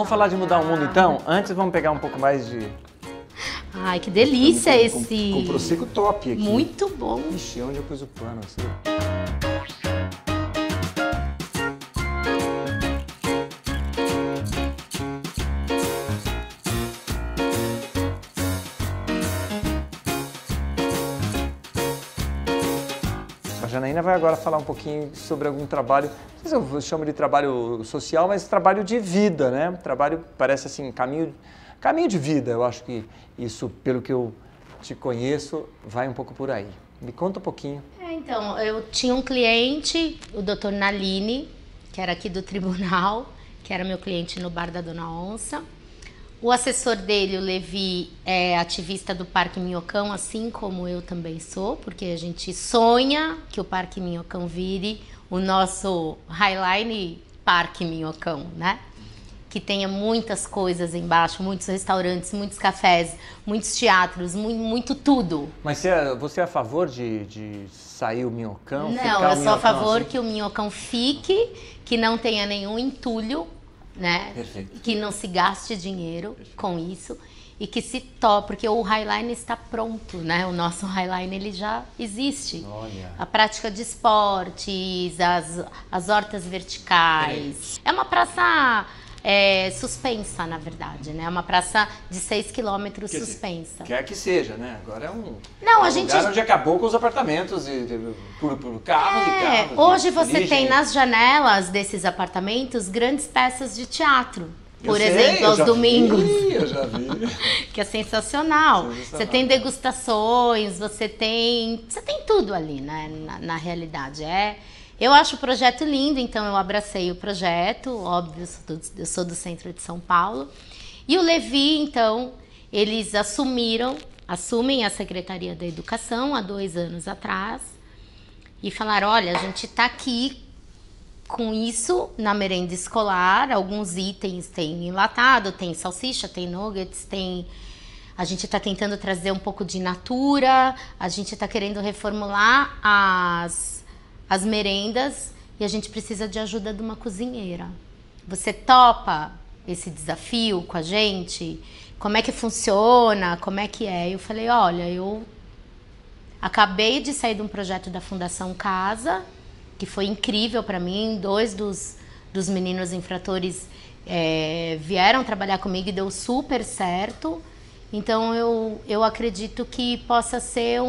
falar de mudar o mundo então? Antes vamos pegar um pouco mais de... Ai, que delícia esse... Com Prosecco top aqui. Muito bom. Ixi, onde eu pus o pano? Assim? A Janaína vai agora falar um pouquinho sobre algum trabalho, não sei se eu chamo de trabalho social, mas trabalho de vida, né? Trabalho, parece assim, caminho de vida. Eu acho que isso, pelo que eu te conheço, vai um pouco por aí. Me conta um pouquinho. Então, eu tinha um cliente, o Dr. Naline, que era aqui do tribunal, que era meu cliente no bar da Dona Onça. O assessor dele, o Levi, é ativista do Parque Minhocão, assim como eu também sou, porque a gente sonha que o Parque Minhocão vire o nosso Highline Parque Minhocão, né? Que tenha muitas coisas embaixo, muitos restaurantes, muitos cafés, muitos teatros, muito tudo. Mas você é a favor de sair o Minhocão? Não, eu sou a favor que o Minhocão fique, que não tenha nenhum entulho, né? Perfeito. Que não se gaste dinheiro com isso e que se tope, porque o Highline está pronto, né? O nosso Highline ele já existe. Olha. A prática de esportes, as hortas verticais. É uma praça suspensa, na verdade, né? É uma praça de 6 quilômetros suspensa. Quer que seja, né? Agora é um lugar onde acabou com os apartamentos por carros e carros. Hoje você tem nas janelas desses apartamentos grandes peças de teatro. Por exemplo, aos domingos. Eu já vi. Que é sensacional. Você tem degustações, você tem tudo ali, né? Na realidade. Eu acho o projeto lindo, então eu abracei o projeto, óbvio, eu sou do centro de São Paulo. E o Levi, então, eles assumem a Secretaria da Educação há 2 anos atrás e falaram, olha, a gente está aqui com isso na merenda escolar, alguns itens tem enlatado, tem salsicha, tem nuggets, a gente está tentando trazer um pouco de natura, a gente está querendo reformular as merendas e a gente precisa de ajuda de uma cozinheira. Você topa esse desafio com a gente? Como é que funciona? Como é que é? Eu falei, olha, eu acabei de sair de um projeto da Fundação Casa, que foi incrível para mim. 2 dos meninos infratores vieram trabalhar comigo e deu super certo. Então eu acredito que possa ser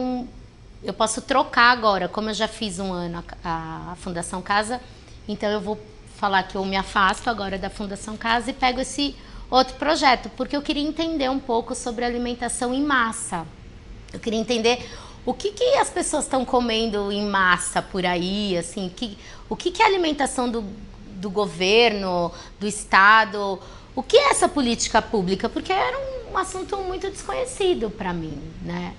eu posso trocar agora, como eu já fiz um ano a Fundação Casa, então eu vou falar que eu me afasto agora da Fundação Casa e pego esse outro projeto, porque eu queria entender um pouco sobre alimentação em massa. Eu queria entender o que as pessoas estão comendo em massa por aí, assim, o que é a alimentação do governo, do Estado, o que é essa política pública, porque era um assunto muito desconhecido para mim, né?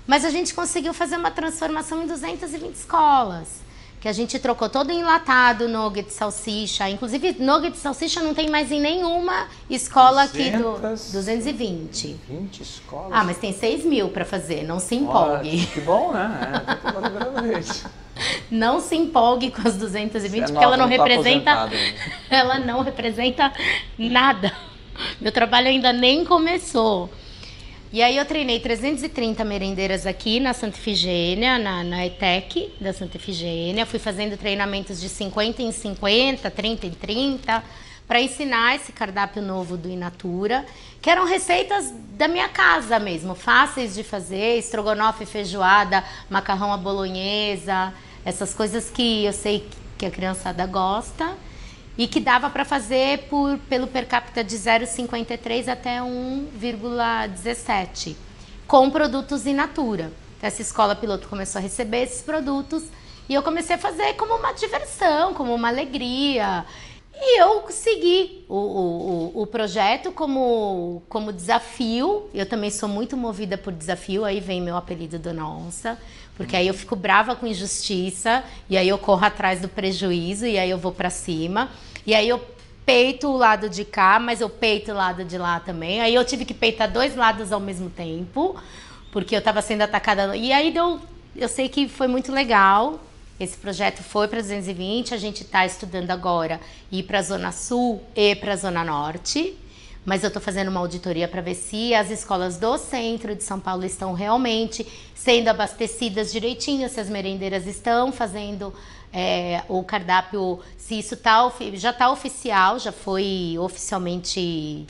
Mas a gente conseguiu fazer uma transformação em 220 escolas, que a gente trocou todo enlatado, nugget, salsicha. Inclusive, nugget e salsicha não tem mais em nenhuma escola aqui do 220. 20 escolas? Ah, mas tem 6 mil para fazer, não se empolgue. Que bom, né? Não se empolgue com as 220, porque ela não representa nada. Meu trabalho ainda nem começou. E aí eu treinei 330 merendeiras aqui na Santa Efigênia, na ETEC da Santa Efigênia. Fui fazendo treinamentos de 50 em 50, 30 em 30, para ensinar esse cardápio novo do In Natura, que eram receitas da minha casa mesmo, fáceis de fazer, estrogonofe, feijoada, macarrão à bolonhesa, essas coisas que eu sei que a criançada gosta. E que dava para fazer pelo per capita de 0,53 até 1,17, com produtos in natura. Então, essa escola piloto começou a receber esses produtos e eu comecei a fazer como uma diversão, como uma alegria. E eu segui o projeto como desafio. Eu também sou muito movida por desafio, aí vem meu apelido Dona Onça, porque aí eu fico brava com injustiça, e aí eu corro atrás do prejuízo, e aí eu vou pra cima. E aí eu peito o lado de cá, mas eu peito o lado de lá também. Aí eu tive que peitar 2 lados ao mesmo tempo, porque eu tava sendo atacada. E aí eu sei que foi muito legal. Esse projeto foi para 220, a gente está estudando agora ir para a Zona Sul e para a Zona Norte, mas eu estou fazendo uma auditoria para ver se as escolas do centro de São Paulo estão realmente sendo abastecidas direitinho, se as merendeiras estão fazendo o cardápio, se isso já está oficial, já foi oficialmente...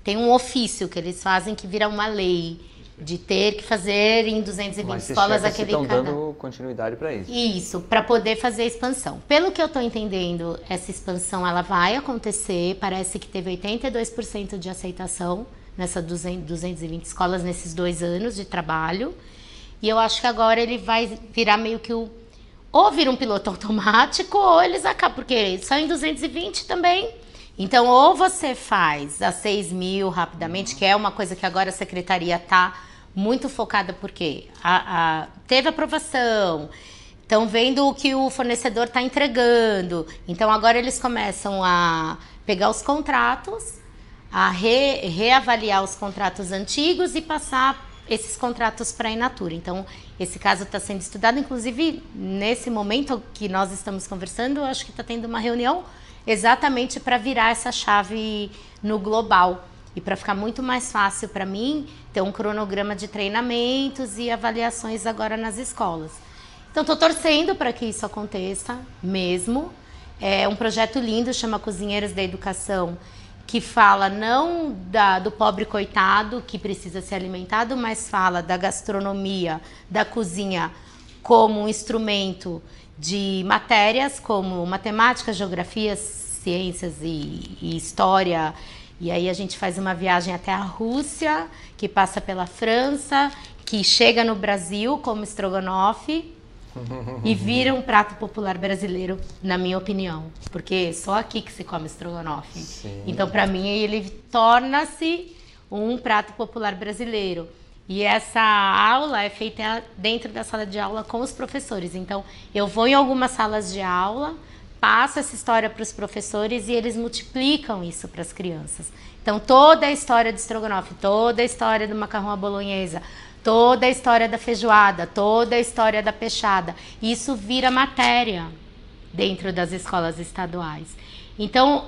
tem um ofício que eles fazem que vira uma lei, de ter que fazer em 220 escolas aquele cardápio. Estão dando continuidade para isso. Isso, para poder fazer a expansão. Pelo que eu estou entendendo, essa expansão ela vai acontecer, parece que teve 82% de aceitação nessas 220 escolas nesses 2 anos de trabalho. E eu acho que agora ele vai virar meio que ou vira um piloto automático, ou eles acabam, porque só em 220 também. Então, ou você faz a 6 mil rapidamente, que é uma coisa que agora a secretaria está muito focada, porque teve aprovação, estão vendo o que o fornecedor está entregando. Então, agora eles começam a pegar os contratos, a reavaliar os contratos antigos e passar esses contratos para a Inatura. Então, esse caso está sendo estudado, inclusive, nesse momento que nós estamos conversando, eu acho que está tendo uma reunião exatamente para virar essa chave no global e para ficar muito mais fácil para mim ter um cronograma de treinamentos e avaliações agora nas escolas. Então, estou torcendo para que isso aconteça mesmo. É um projeto lindo, chama Cozinheiros da Educação, que fala não do pobre coitado que precisa ser alimentado, mas fala da gastronomia, da cozinha como um instrumento de matérias como matemática, geografia, ciências e história. E aí a gente faz uma viagem até a Rússia, que passa pela França, que chega no Brasil como estrogonofe e vira um prato popular brasileiro, na minha opinião. Porque só aqui que se come estrogonofe. Sim. Então, para mim, ele torna-se um prato popular brasileiro. E essa aula é feita dentro da sala de aula com os professores. Então, eu vou em algumas salas de aula, passo essa história para os professores e eles multiplicam isso para as crianças. Então, toda a história do estrogonofe, toda a história do macarrão à bolonhesa, toda a história da feijoada, toda a história da peixada, isso vira matéria dentro das escolas estaduais. Então,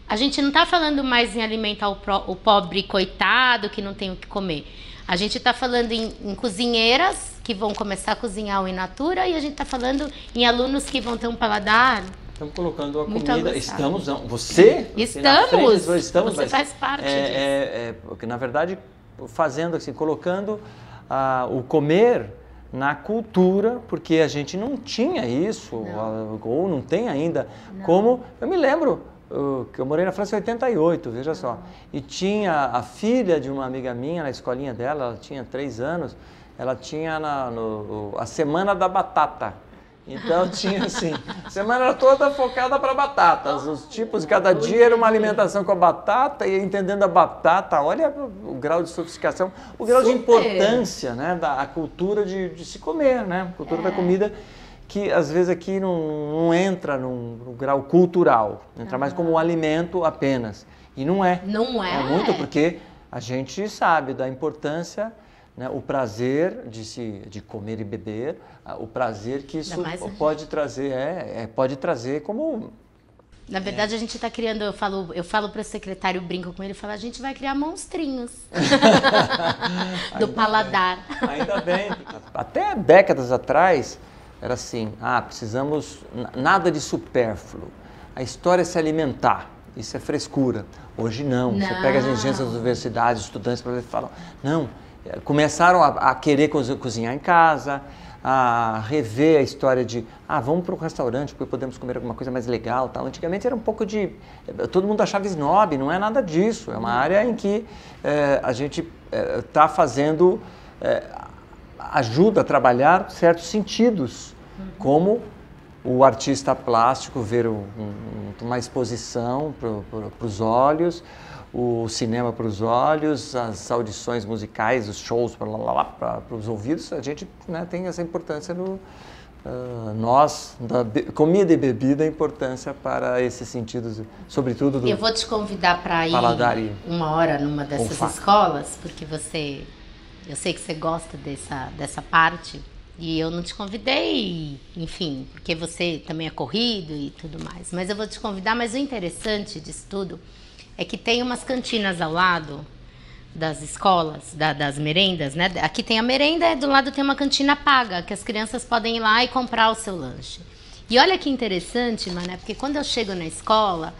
a gente não está falando mais em alimentar o pobre coitado que não tem o que comer. A gente está falando em cozinheiras que vão começar a cozinhar o in natura e a gente está falando em alunos que vão ter um paladar. Estamos colocando a comida. Aguçado. Estamos, não. Você? Estamos. Você faz parte disso. Porque, na verdade, fazendo assim, colocando o comer na cultura, porque a gente não tinha isso, ou não tem ainda. Não. Como, eu me lembro, que eu morei na França em 88, veja só. E tinha a filha de uma amiga minha na escolinha dela, ela tinha 3 anos, ela tinha a Semana da Batata. Então tinha assim, a semana toda focada para batatas, os tipos, cada dia era uma alimentação com a batata e entendendo a batata, olha o grau de sofisticação, o grau de importância, né, da cultura de se comer, né, a cultura da comida, que às vezes aqui não entra no grau cultural, entra mais como um alimento apenas, e não é. Não é. É muito porque a gente sabe da importância, né, o prazer de comer e beber, o prazer que isso pode trazer, pode trazer como... Na verdade, a gente está criando, eu falo para o secretário, brinco com ele, eu falo, a gente vai criar monstrinhos do paladar. Ainda bem. Até décadas atrás, era assim, precisamos, nada de supérfluo, a história é se alimentar, isso é frescura. Hoje não. Você pega as agências das universidades, estudantes, falam, não, começaram a querer cozinhar em casa, a rever a história de, vamos para um restaurante porque podemos comer alguma coisa mais legal, tal. Antigamente era um pouco de, todo mundo achava snob, não é nada disso, é uma área em que a gente está fazendo, ajuda a trabalhar certos sentidos, como o artista plástico ver uma exposição para os olhos, o cinema para os olhos, as audições musicais, os shows para os ouvidos, a gente, né, tem essa importância comida e bebida, a importância para esses sentidos, sobretudo do... Eu vou te convidar para ir uma hora numa dessas escolas, porque eu sei que você gosta dessa parte. E eu não te convidei, enfim, porque você também é corrido e tudo mais. Mas eu vou te convidar, mas o interessante disso tudo é que tem umas cantinas ao lado das escolas, das merendas, né? Aqui tem a merenda e do lado tem uma cantina paga, que as crianças podem ir lá e comprar o seu lanche. E olha que interessante, Mané, porque quando eu chego na escola,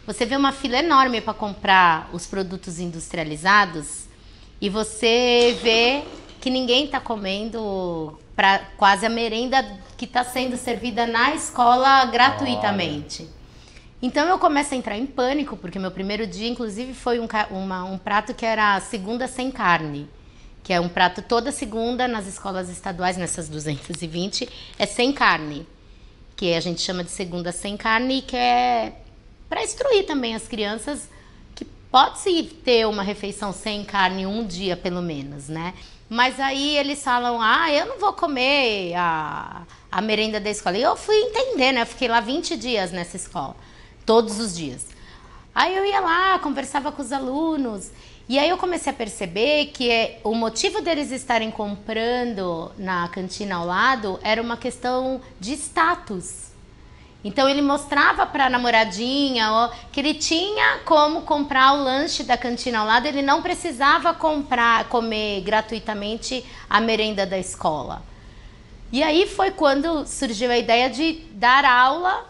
você vê uma fila enorme para comprar os produtos industrializados e você vê que ninguém está comendo quase a merenda que está sendo servida na escola gratuitamente. Então eu começo a entrar em pânico, porque meu primeiro dia, inclusive, foi um prato que era segunda sem carne, que é um prato toda segunda nas escolas estaduais, nessas 220, é sem carne, que a gente chama de segunda sem carne, que é para instruir também as crianças que pode-se ter uma refeição sem carne um dia, pelo menos, né? Mas aí eles falam, eu não vou comer a merenda da escola. E eu fui entender, né? Eu fiquei lá 20 dias nessa escola, todos os dias. Aí eu ia lá, conversava com os alunos. E aí eu comecei a perceber que o motivo deles estarem comprando na cantina ao lado era uma questão de status. Então ele mostrava para a namoradinha que ele tinha como comprar o lanche da cantina ao lado, ele não precisava comer gratuitamente a merenda da escola. E aí foi quando surgiu a ideia de dar aula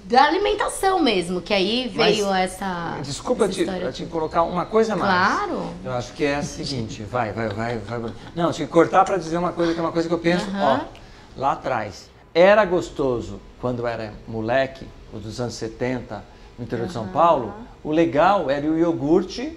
da alimentação mesmo, que aí veio essa... Desculpa te colocar uma coisa a mais. Claro. Eu acho que é a seguinte, vai. Não, te cortar para dizer uma coisa que eu penso, lá atrás. Era gostoso quando eu era moleque, dos anos 70, no interior de São Paulo, o legal era o iogurte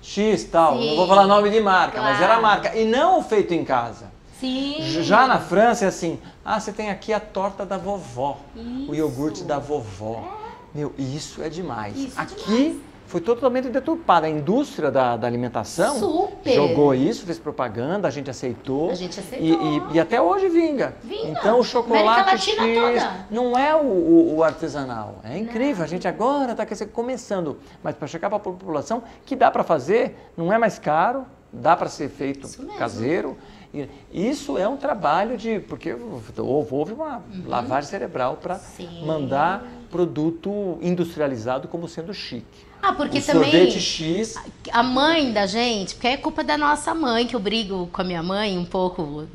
X tal, não vou falar nome de marca, mas era a marca, e não o feito em casa. Sim. Já na França é assim, você tem aqui a torta da vovó, o iogurte da vovó. Meu, isso é demais. Isso aqui demais. Foi totalmente deturpada. A indústria da alimentação Super. Jogou isso, fez propaganda, a gente aceitou. A gente aceitou. E até hoje vinga. Então o chocolate X não é o artesanal. É incrível, não. A gente agora está começando. Mas para chegar para a população, que dá para fazer, não é mais caro, dá para ser feito caseiro. Isso é um trabalho porque houve uma lavagem cerebral para mandar produto industrializado como sendo chique. Porque o também sorvete X... a mãe da gente, porque é culpa da nossa mãe, que eu brigo com a minha mãe um pouco,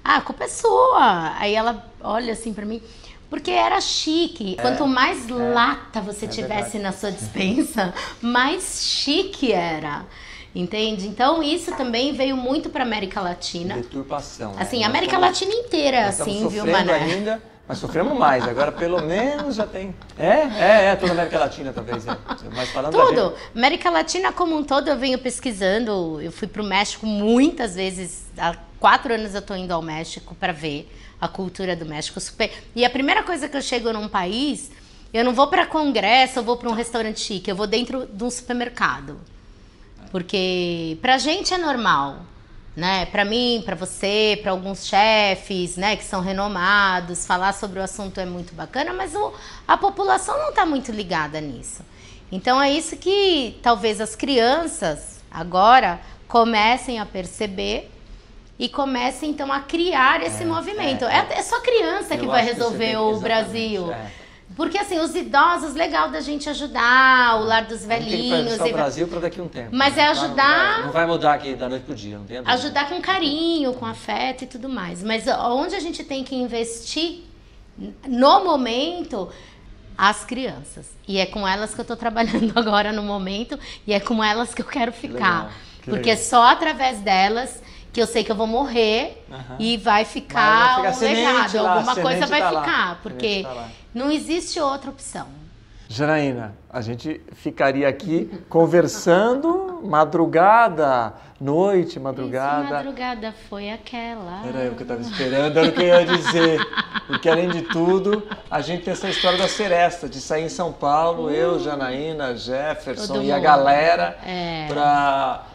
a culpa é sua. Aí ela olha assim pra mim, porque era chique. Quanto mais lata você tivesse na sua despensa, mais chique era. Entende? Então isso também veio muito pra América Latina. Deturpação. Assim, a América Latina inteira, assim, viu, Mané? Ainda, mas sofremos mais. Agora pelo menos já tem. Toda a América Latina talvez. Mas falando tudo. América Latina como um todo eu venho pesquisando. Eu fui pro México muitas vezes. Há 4 anos eu tô indo ao México para ver a cultura do México. E a primeira coisa que eu chego num país, eu não vou para congresso, eu vou para um restaurante chique, eu vou dentro de um supermercado. Porque pra gente é normal, né? Pra mim, pra você, pra alguns chefes, né, que são renomados, falar sobre o assunto é muito bacana, mas a população não tá muito ligada nisso. Então é isso que talvez as crianças agora comecem a perceber e comecem então a criar esse movimento. É só criança que vai resolver o Brasil. Porque assim, os idosos, legal da gente ajudar, o lar dos velhinhos. Tem que o Brasil para daqui a um tempo. Mas é ajudar... Não vai mudar aqui da noite pro dia, não tem dúvida. Ajudar com carinho, com afeto e tudo mais. Mas onde a gente tem que investir, no momento, as crianças. E é com elas que eu tô trabalhando agora no momento, e é com elas que eu quero ficar. Porque só através delas... que eu sei que eu vou morrer e vai ficar um legado, alguma coisa vai ficar, porque não existe outra opção. Janaína, a gente ficaria aqui conversando madrugada, noite, madrugada. Essa madrugada foi aquela. Era eu que eu estava esperando, era o que eu ia dizer. Porque além de tudo, a gente tem essa história da Seresta, de sair em São Paulo, eu, Janaína, Jefferson e a galera para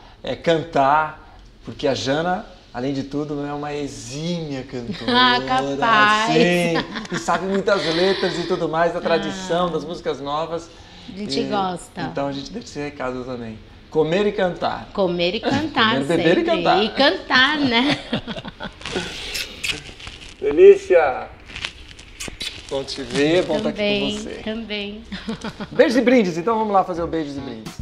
cantar. Porque a Jana, além de tudo, não é uma exímia cantora. Capaz! Sim, e sabe muitas letras e tudo mais da tradição, das músicas novas. A gente gosta. Então a gente deixa esse recado também. Comer e cantar. Comer e cantar, Comer, beber e cantar. E cantar, né? Delícia! Bom te ver, bom estar aqui com você. Também. Beijos e brindes, então vamos lá fazer o beijos e brindes.